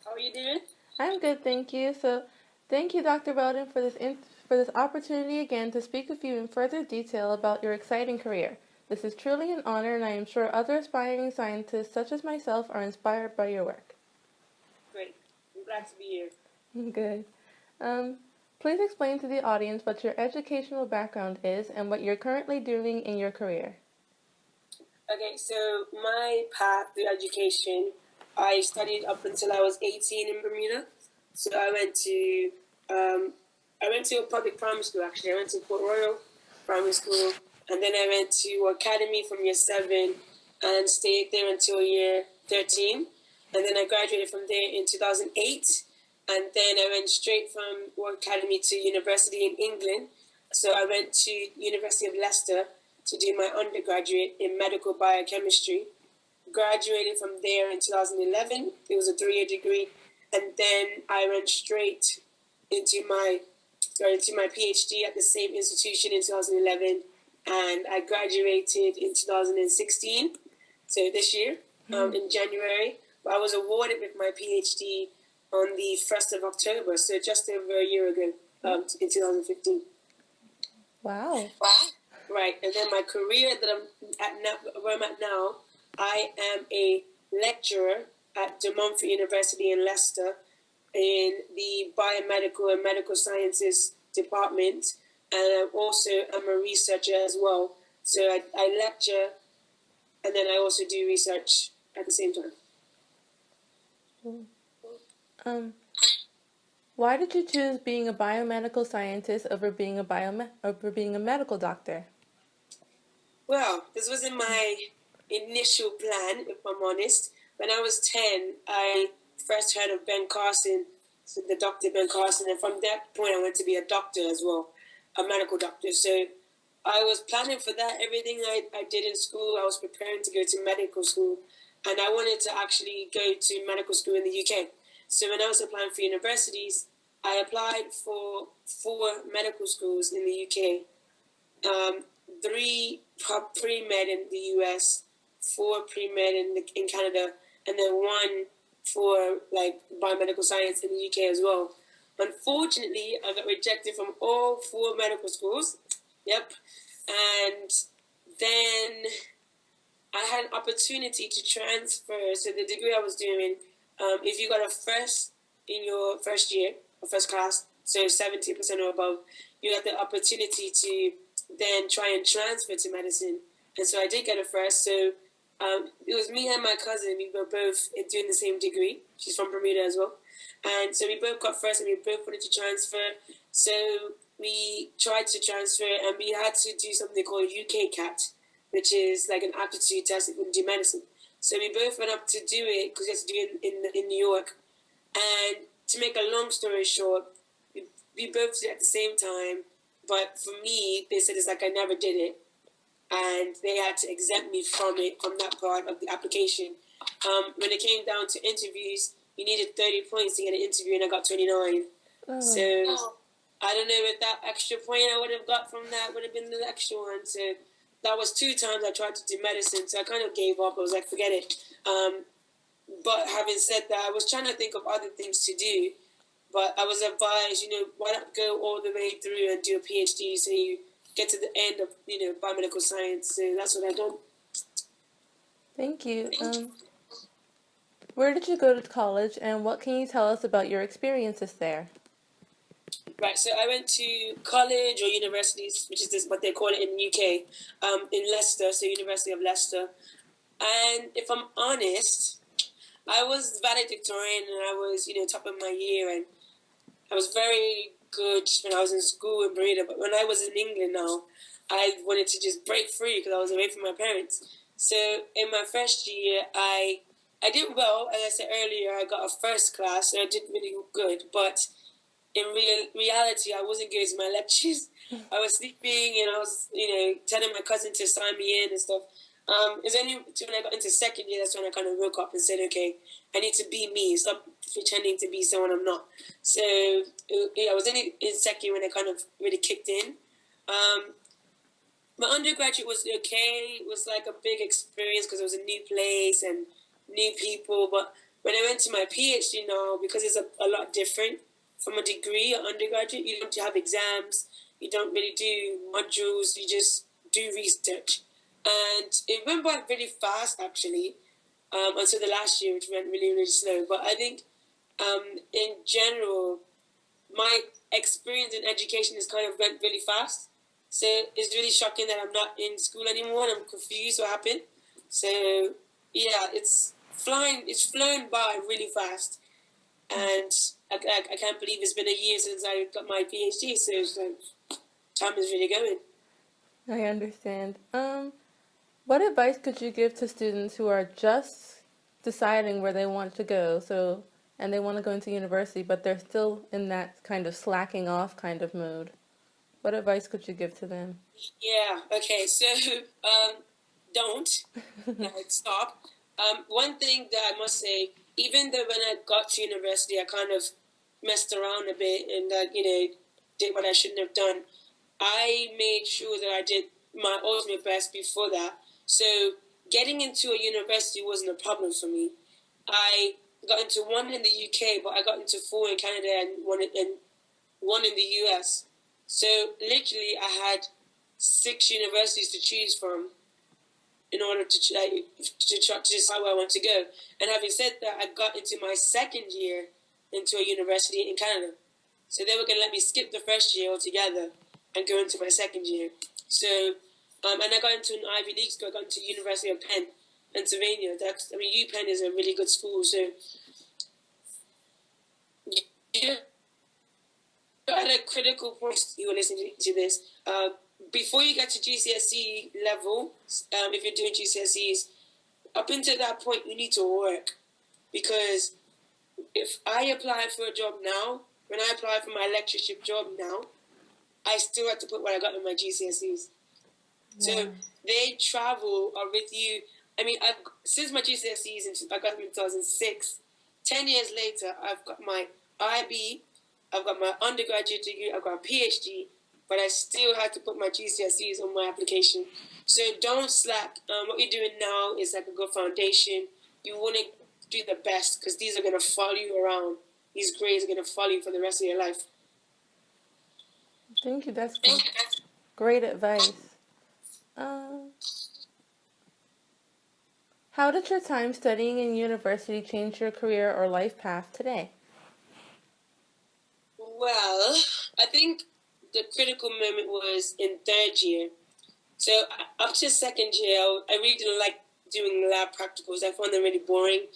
How are you doing? I'm good, thank you. So, thank you, Dr. Weldon, for this opportunity again to speak with you in further detail about your exciting career. This is truly an honor, and I am sure other aspiring scientists such as myself are inspired by your work. Great. I'm glad to be here. Good. Um, Please explain to the audience what your educational background is and what you're currently doing in your career. Okay, so my path to education, I studied up until I was 18 in Bermuda. So I went to a public primary school actually. I went to Port Royal Primary School, and then I went to academy from year 7 and stayed there until year 13. And then I graduated from there in 2008. And then I went straight from academy to university in England. So I went to University of Leicester to do my undergraduate in medical biochemistry. Graduated from there in 2011. It was a 3-year degree. And then I went straight into my PhD at the same institution in 2011. And I graduated in 2016, so this year, in January. But I was awarded with my PhD on the 1st of October, so just over a year ago, in 2015. Wow. Right, and then my career that where I'm at now, I am a lecturer at De Montfort University in Leicester in the biomedical and medical sciences department, and I'm a researcher as well. So I lecture, and then I also do research at the same time. Why did you choose being a biomedical scientist over being a medical doctor? Well, this wasn't my initial plan, if I'm honest. When I was 10, I first heard of Ben Carson, so the Dr. Ben Carson, and from that point I went to be a doctor as well, a medical doctor. So I was planning for that. Everything I did in school, I was preparing to go to medical school, and I wanted to actually go to medical school in the UK. So when I was applying for universities, I applied for 4 medical schools in the UK. 3 pre-med in the US, 4 pre-med in Canada, and then 1 for like biomedical science in the UK as well. Unfortunately, I got rejected from all 4 medical schools. Yep. And then I had an opportunity to transfer. So the degree I was doing, if you got a first in your first year, or first class, so 70% or above, you had the opportunity to then try and transfer to medicine. And so I did get a first. So it was me and my cousin. We were both doing the same degree. She's from Bermuda as well. And so we both got first and we both wanted to transfer. So we tried to transfer and we had to do something called UK CAT, which is like an aptitude test if we do medicine. So we both went up to do it because we had to do it in New York. And to make a long story short, we both did it at the same time. But for me, they said it's like I never did it. And they had to exempt me from it, from that part of the application. When it came down to interviews, you needed 30 points to get an interview, and I got 29. Oh. So I don't know if that extra point I would have got from that would have been the extra one. So that was 2 times I tried to do medicine, so I kind of gave up. I was like, forget it. But having said that, I was trying to think of other things to do. But I was advised, why not go all the way through and do a PhD so you get to the end of, biomedical science. So that's what I've done. Thank you. Where did you go to college, and what can you tell us about your experiences there? Right, so I went to college or universities, which is what they call it in the UK, in Leicester, so University of Leicester. And if I'm honest, I was valedictorian and I was, top of my year, and I was very good when I was in school in Bermuda, but when I was in England now, I wanted to just break free because I was away from my parents. So in my first year, I did well. As I said earlier, I got a first class, so I did really good. But in reality, I wasn't going to my lectures. I was sleeping, and I was, telling my cousin to sign me in and stuff. It was only when I got into second year that's when I kind of woke up and said, okay, I need to be me, stop pretending to be someone I'm not. So I was only in second year when I kind of really kicked in. My undergraduate was okay. It was like a big experience because it was a new place and new people. But When I went to my PhD now, because it's a lot different from a degree or undergraduate, you don't have exams, you don't really do modules, you just do research. And it went by really fast, actually, until the last year, which went really, really slow. But I think in general, my experience in education has kind of went really fast. So it's really shocking that I'm not in school anymore and I'm confused what happened. So yeah, it's flown by really fast. And I can't believe it's been a year since I got my PhD. So it's like, time is really going. I understand. What advice could you give to students who are just deciding where they want to go, and they want to go into university, but they're still in that kind of slacking off kind of mode? What advice could you give to them? Yeah, okay, so don't. Stop. One thing that I must say, even though when I got to university, I kind of messed around a bit and did what I shouldn't have done, I made sure that I did my ultimate best before that. So getting into a university wasn't a problem for me. I got into one in the UK, but I got into 4 in Canada and one in the US. So literally, I had 6 universities to choose from in order to decide where I want to go. And having said that, I got into my second year into a university in Canada. So they were going to let me skip the first year altogether and go into my second year. So, and I got into an Ivy League school. I got into University of Penn, Pennsylvania. UPenn is a really good school. So, yeah, at a critical point, you were listening to this. Before you get to GCSE level, if you're doing GCSEs, up until that point, you need to work. Because if I apply for a job now, when I apply for my lectureship job now, I still have to put what I got in my GCSEs. Yeah. So they travel with you. I mean, since my GCSEs, I got them in 2006. 10 years later, I've got my IB, I've got my undergraduate degree, I've got a PhD, but I still had to put my GCSEs on my application. So don't slack. What you're doing now is like a good foundation. You want to do the best because these are going to follow you around. These grades are going to follow you for the rest of your life. Thank you. That's great advice. How did your time studying in university change your career or life path today? Well, I think the critical moment was in 3rd year. So up to 2nd year, I really didn't like doing lab practicals. I found them really boring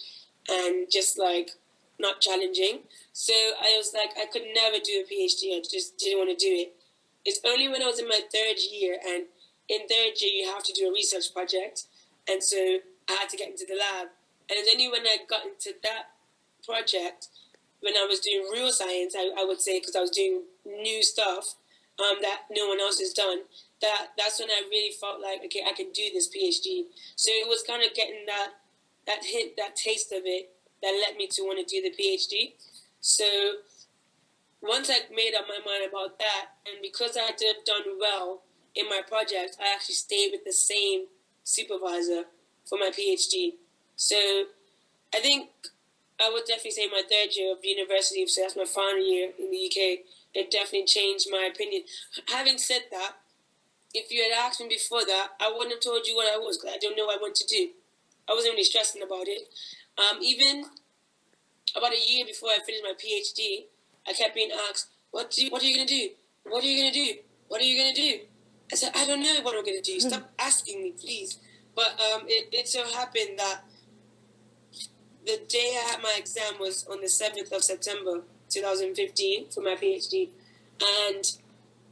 and just like not challenging. So I was like, I could never do a PhD. I just didn't want to do it. It's only when I was in my 3rd year, and in 3rd year you have to do a research project, and so I had to get into the lab. And it's only when I got into that project, when I was doing real science, I would say, because I was doing new stuff that no one else has done, that's when I really felt like, okay, I can do this PhD. So it was kind of getting that hint, that taste of it that led me to want to do the PhD. So once I made up my mind about that, and because I had done well in my project, I actually stayed with the same supervisor for my PhD. So I think I would definitely say my 3rd year of university, so that's my final year in the UK, it definitely changed my opinion. Having said that, if you had asked me before that, I wouldn't have told you what I was, because I don't know what I want to do. I wasn't really stressing about it. Even about a year before I finished my PhD, I kept being asked, what are you going to do? What are you going to do? What are you going to do? I said, I don't know what I'm going to do. Stop asking me, please. But it so happened that the day I had my exam was on the 7th of September, 2015, for my PhD. And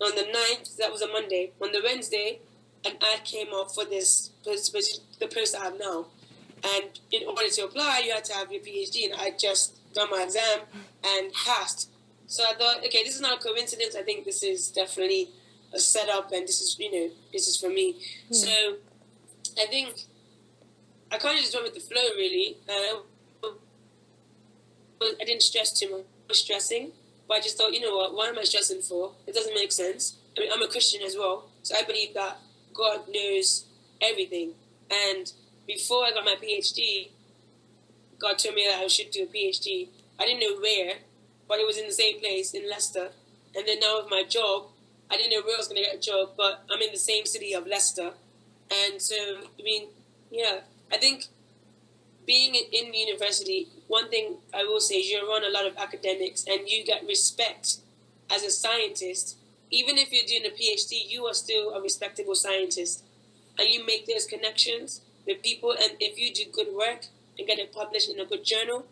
on the 9th, that was a Monday. On the Wednesday, an ad came up for the post I have now. And in order to apply, you had to have your PhD. And I just done my exam and passed. So I thought, okay, this is not a coincidence. I think this is definitely a setup, and this is for me. Yeah. So I think I kind of just went with the flow, really. I didn't stress too much. I was stressing, but I just thought, you know what am I stressing for? It doesn't make sense. I mean, I'm a Christian as well, so I believe that God knows everything. And before I got my PhD, God told me that I should do a PhD. I didn't know where, but it was in the same place in Leicester. And then now with my job, I didn't know where I was going to get a job, but I'm in the same city of Leicester. And so, I mean, yeah, I think being in university, one thing I will say is you're around a lot of academics and you get respect as a scientist. Even if you're doing a PhD, you are still a respectable scientist. And you make those connections with people. And if you do good work and get it published in a good journal,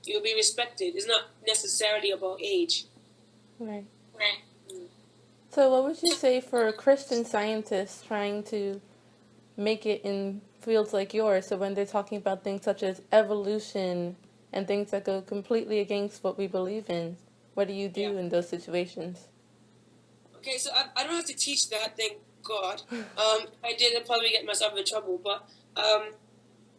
you'll be respected. It's not necessarily about age. Right. Right. So what would you say for Christian scientists trying to make it in fields like yours? So when they're talking about things such as evolution and things that go completely against what we believe in, what do you do in those situations? Okay, so I don't have to teach that, thank God. I did, I'd probably get myself in trouble, but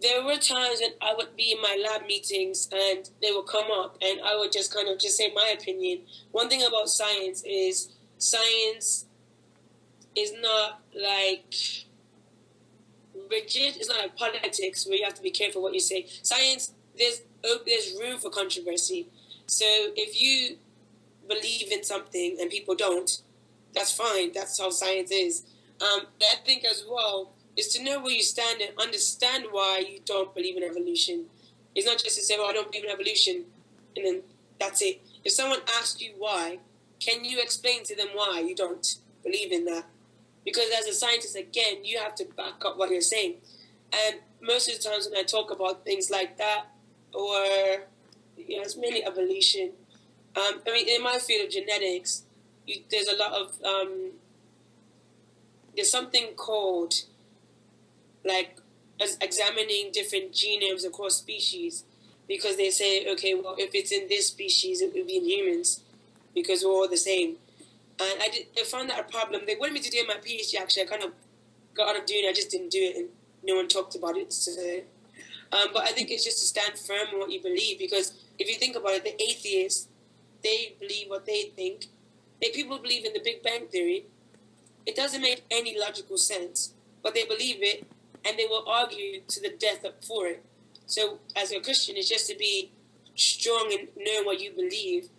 there were times when I would be in my lab meetings and they would come up and I would just kind of just say my opinion. One thing about science is not like rigid. It's not like politics where you have to be careful what you say. Science, there's room for controversy. So if you believe in something and people don't, that's fine. That's how science is. But I think as well is to know where you stand and understand why you don't believe in evolution. It's not just to say, "Oh, I don't believe in evolution," and then that's it. If someone asks you why, can you explain to them why you don't believe in that? Because as a scientist, again, you have to back up what you're saying. And most of the times when I talk about things like that, or it's mainly evolution. I mean, in my field of genetics, there's a lot of there's something called like as examining different genomes across species, because they say, okay, well, if it's in this species, it would be in humans because we're all the same. And I found that a problem. They wanted me to do my PhD. Actually, I kind of got out of doing it. I just didn't do it, and no one talked about it. So, but I think it's just to stand firm on what you believe, because if you think about it, the atheists, they believe what they think. People believe in the Big Bang Theory. It doesn't make any logical sense, but they believe it, and they will argue to the death for it. So as a Christian, it's just to be strong and know what you believe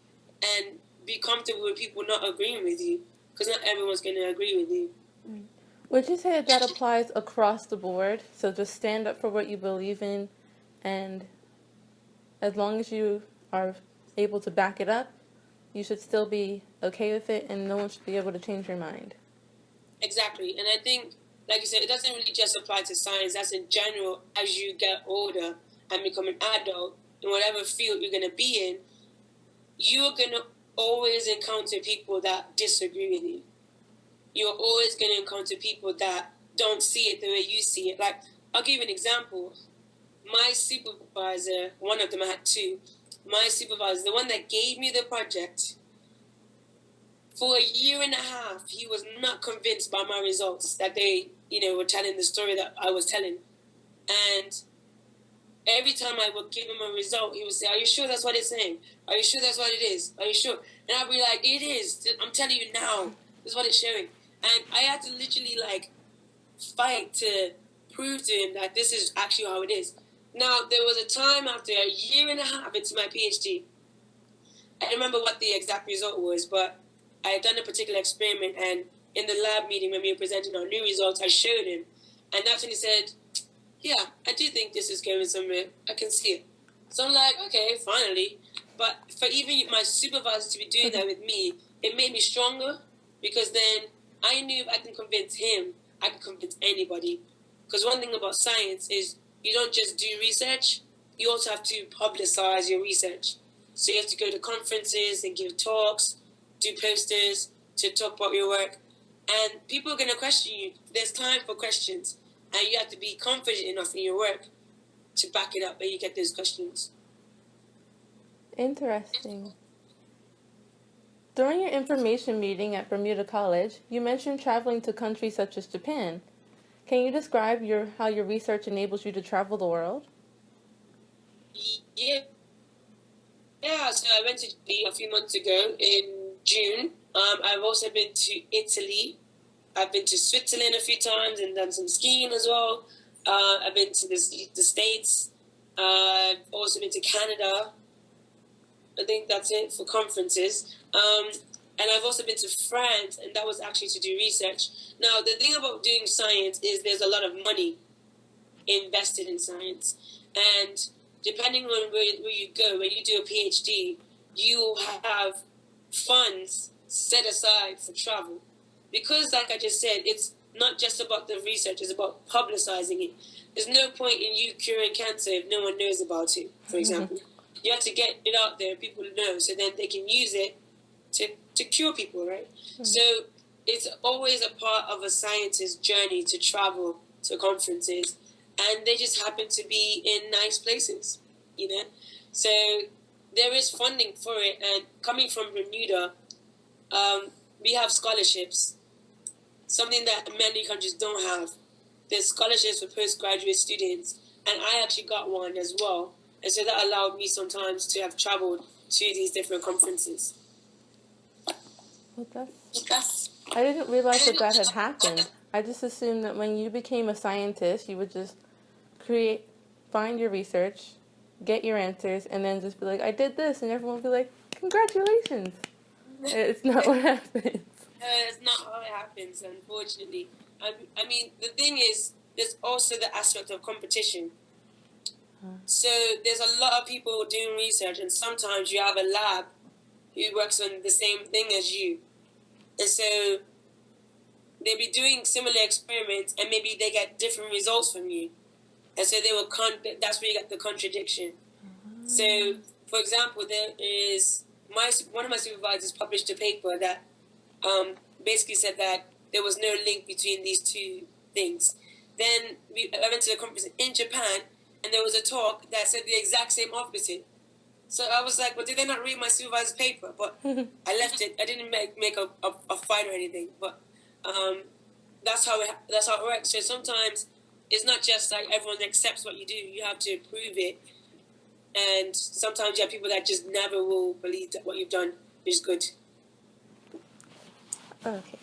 and be comfortable with people not agreeing with you, because not everyone's going to agree with you. Would you say that applies across the board? So just stand up for what you believe in, and as long as you are able to back it up, you should still be okay with it, and no one should be able to change your mind. Exactly. And I think, like you said, it doesn't really just apply to science. That's in general. As you get older and become an adult, in whatever field you're going to be in, you're going to always encounter people that disagree with you. You're always going to encounter people that don't see it the way you see it. Like, I'll give you an example. My supervisor, one of them, I had two. My supervisor, the one that gave me the project, for a year and a half, he was not convinced by my results that they, were telling the story that I was telling. And every time I would give him a result, he would say, "Are you sure that's what it's saying? Are you sure that's what it is? Are you sure?" And I'd be like, "It is. I'm telling you now. This is what it's showing." And I had to literally, fight to prove to him that this is actually how it is. Now, there was a time after a year and a half into my PhD, I don't remember what the exact result was, but I had done a particular experiment, and in the lab meeting when we were presenting our new results, I showed him. And that's when he said, "Yeah, I do think this is going somewhere. I can see it." So I'm like, okay, finally. But for even my supervisor to be doing that with me, it made me stronger, because then I knew if I can convince him, I can convince anybody. Because one thing about science is you don't just do research, you also have to publicize your research. So you have to go to conferences and give talks, do posters to talk about your work. And people are going to question you. There's time for questions. And you have to be confident enough in your work to back it up and you get those questions. Interesting. During your information meeting at Bermuda College, you mentioned traveling to countries such as Japan. Can you describe how your research enables you to travel the world? Yeah. Yeah, so I went to Italy a few months ago in June. I've also been to Italy. I've been to Switzerland a few times and done some skiing as well. I've been to the States. I've also been to Canada. I think that's it for conferences. And I've also been to France, and that was actually to do research. Now, the thing about doing science is there's a lot of money invested in science. And depending on where you go, when you do a PhD, you have funds set aside for travel. Because, like I just said, it's not just about the research, it's about publicizing it. There's no point in you curing cancer if no one knows about it, for example. You have to get it out there, people know, so then they can use it to cure people, right? So it's always a part of a scientist's journey to travel to conferences, and they just happen to be in nice places, you know? So there is funding for it, and coming from Bermuda, we have scholarships, something that many countries don't have. There's scholarships for postgraduate students, and I actually got one as well. And so that allowed me sometimes to have traveled to these different conferences. Well, I didn't realize that had happened. I just assumed that when you became a scientist, you would just find your research, get your answers, and then just be like, I did this, and everyone would be like, congratulations. It's not what happens. It's not how it happens, unfortunately. I mean, the thing is, there's also the aspect of competition. So there's a lot of people doing research, and sometimes you have a lab who works on the same thing as you. And so they'll be doing similar experiments, and maybe they get different results from you. And so they will that's where you get the contradiction. So, for example, there is one of my supervisors published a paper that basically said that there was no link between these two things. Then I went to the conference in Japan, and there was a talk that said the exact same opposite. So I was like, well, did they not read my supervisor's paper? But I left it. I didn't make a fight or anything. But that's how it works. So sometimes it's not just like everyone accepts what you do. You have to prove it. And sometimes you have people that just never will believe that what you've done is good. Okay.